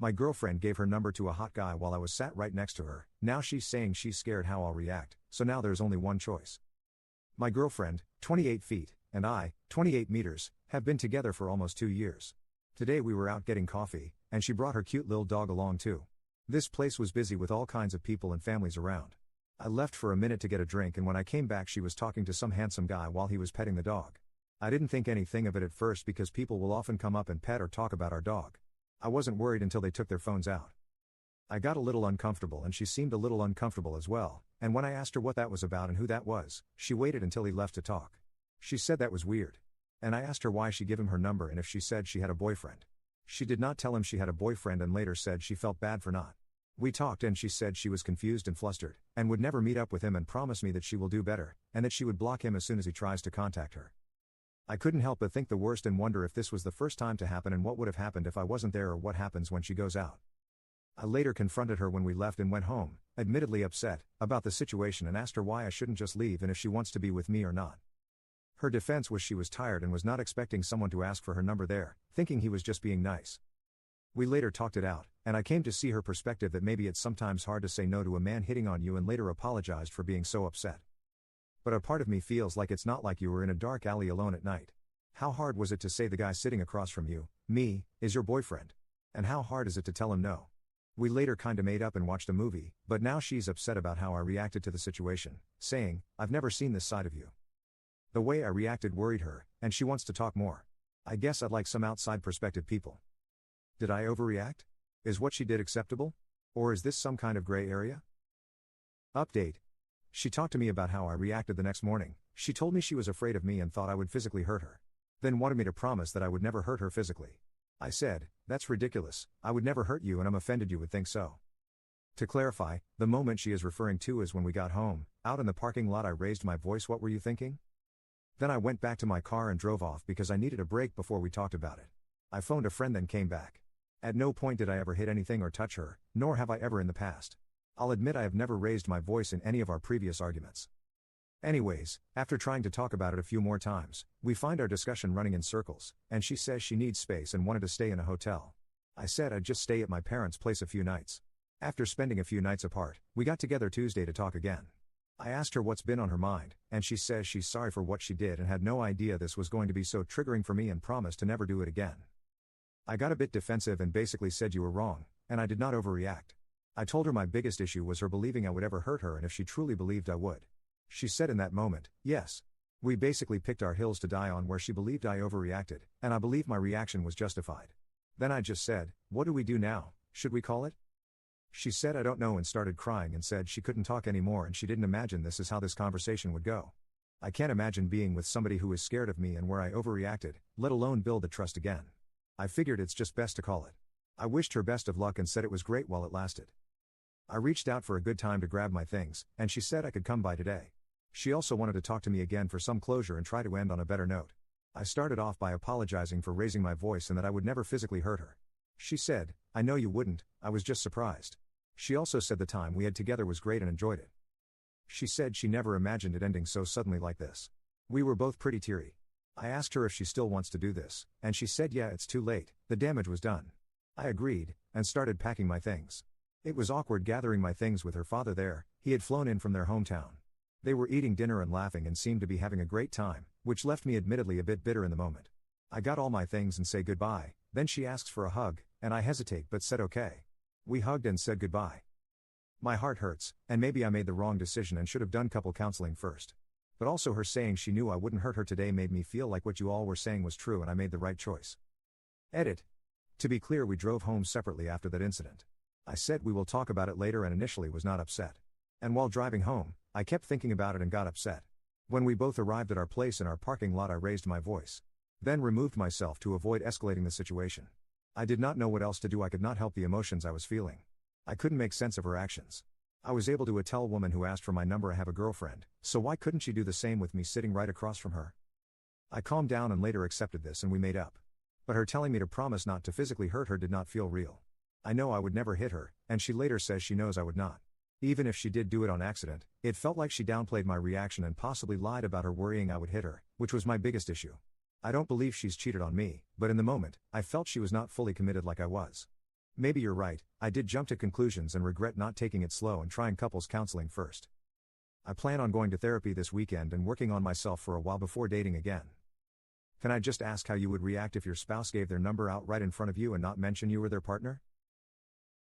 My girlfriend gave her number to a hot guy while I was sat right next to her. Now she's saying she's scared how I'll react, so now there's only one choice. My girlfriend, 28 feet, and I, 28 meters, have been together for almost 2 years. Today we were out getting coffee, and she brought her cute little dog along too. This place was busy with all kinds of people and families around. I left for a minute to get a drink, and when I came back she was talking to some handsome guy while he was petting the dog. I didn't think anything of it at first because people will often come up and pet or talk about our dog. I wasn't worried until they took their phones out. I got a little uncomfortable and she seemed a little uncomfortable as well, and when I asked her what that was about and who that was, she waited until he left to talk. She said that was weird. And I asked her why she gave him her number and if she said she had a boyfriend. She did not tell him she had a boyfriend and later said she felt bad for not. We talked and she said she was confused and flustered, and would never meet up with him and promised me that she will do better, and that she would block him as soon as he tries to contact her. I couldn't help but think the worst and wonder if this was the first time to happen and what would have happened if I wasn't there or what happens when she goes out. I later confronted her when we left and went home, admittedly upset about the situation, and asked her why I shouldn't just leave and if she wants to be with me or not. Her defense was she was tired and was not expecting someone to ask for her number there, thinking he was just being nice. We later talked it out, and I came to see her perspective that maybe it's sometimes hard to say no to a man hitting on you, and later apologized for being so upset. But a part of me feels like it's not like you were in a dark alley alone at night. How hard was it to say the guy sitting across from you, me, is your boyfriend? And how hard is it to tell him no? We later kinda made up and watched a movie, but now she's upset about how I reacted to the situation, saying, "I've never seen this side of you." The way I reacted worried her, and she wants to talk more. I guess I'd like some outside perspective people. Did I overreact? Is what she did acceptable? Or is this some kind of gray area? Update. She talked to me about how I reacted the next morning. She told me she was afraid of me and thought I would physically hurt her. Then wanted me to promise that I would never hurt her physically. I said, "That's ridiculous, I would never hurt you and I'm offended you would think so." To clarify, the moment she is referring to is when we got home. Out in the parking lot I raised my voice. "What were you thinking?" Then I went back to my car and drove off because I needed a break before we talked about it. I phoned a friend then came back. At no point did I ever hit anything or touch her, nor have I ever in the past. I'll admit I have never raised my voice in any of our previous arguments. Anyways, after trying to talk about it a few more times, we find our discussion running in circles, and she says she needs space and wanted to stay in a hotel. I said I'd just stay at my parents' place a few nights. After spending a few nights apart, we got together Tuesday to talk again. I asked her what's been on her mind, and she says she's sorry for what she did and had no idea this was going to be so triggering for me and promised to never do it again. I got a bit defensive and basically said you were wrong, and I did not overreact. I told her my biggest issue was her believing I would ever hurt her and if she truly believed I would. She said in that moment, yes. We basically picked our hills to die on where she believed I overreacted, and I believe my reaction was justified. Then I just said, "What do we do now, should we call it?" She said I don't know and started crying and said she couldn't talk anymore and she didn't imagine this is how this conversation would go. I can't imagine being with somebody who is scared of me and where I overreacted, let alone build the trust again. I figured it's just best to call it. I wished her best of luck and said it was great while it lasted. I reached out for a good time to grab my things, and she said I could come by today. She also wanted to talk to me again for some closure and try to end on a better note. I started off by apologizing for raising my voice and that I would never physically hurt her. She said, "I know you wouldn't, I was just surprised." She also said the time we had together was great and enjoyed it. She said she never imagined it ending so suddenly like this. We were both pretty teary. I asked her if she still wants to do this, and she said yeah, it's too late, the damage was done. I agreed, and started packing my things. It was awkward gathering my things with her father there. He had flown in from their hometown. They were eating dinner and laughing and seemed to be having a great time, which left me admittedly a bit bitter in the moment. I got all my things and say goodbye, then she asks for a hug, and I hesitate but said okay. We hugged and said goodbye. My heart hurts, and maybe I made the wrong decision and should have done couple counseling first. But also her saying she knew I wouldn't hurt her today made me feel like what you all were saying was true and I made the right choice. Edit. To be clear, we drove home separately after that incident. I said we will talk about it later and initially was not upset. And while driving home, I kept thinking about it and got upset. When we both arrived at our place in our parking lot I raised my voice. Then removed myself to avoid escalating the situation. I did not know what else to do. I could not help the emotions I was feeling. I couldn't make sense of her actions. I was able to tell a woman who asked for my number I have a girlfriend, so why couldn't she do the same with me sitting right across from her? I calmed down and later accepted this and we made up. But her telling me to promise not to physically hurt her did not feel real. I know I would never hit her, and she later says she knows I would not. Even if she did do it on accident, it felt like she downplayed my reaction and possibly lied about her worrying I would hit her, which was my biggest issue. I don't believe she's cheated on me, but in the moment, I felt she was not fully committed like I was. Maybe you're right, I did jump to conclusions and regret not taking it slow and trying couples counseling first. I plan on going to therapy this weekend and working on myself for a while before dating again. Can I just ask how you would react if your spouse gave their number out right in front of you and not mention you were their partner?